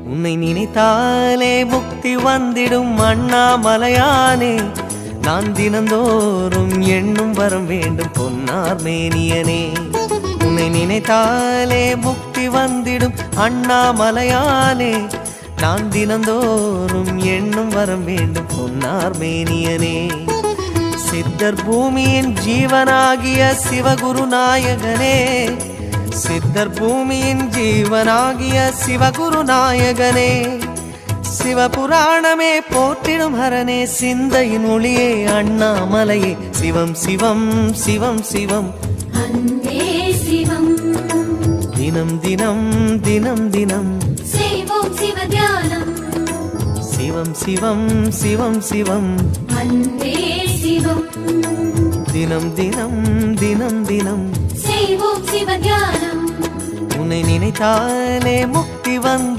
உன்னை நினைத்தாலே முக்தி வந்திடும் அண்ணாமலையானே. நான் தினந்தோறும் எண்ணும் வரம் வேண்டும் பொன்னார் மேனியனே. உன்னை நினைத்தாலே முக்தி வந்திடும் அண்ணாமலையானே. நான் தினந்தோறும் எண்ணும் வரம் வேண்டும் பொன்னார் மேனியனே. சித்தர் பூமியின் ஜீவனாகிய சிவகுரு நாயகனே. சித்தர் பூமியின் ஜீவனாகிய சிவகுரு நாயகனே. சிவபுராணமே போற்றிடும் ஹரனே. சிந்தையின் ஒளியே அண்ணாமலையே. சிவம் சிவம் சிவம் சிவம் அன்பே சிவம். தினம் தினம் தினம் தினம் செய்வோம் சிவ தியானம். சிவம் சிவம் சிவம் சிவம் அன்பே சிவம். தினம் தினம் தினம் தினம் செய்வோம் சிவ தியானம். உன்னை நினைத்தாலே முக்தி வந்திடும்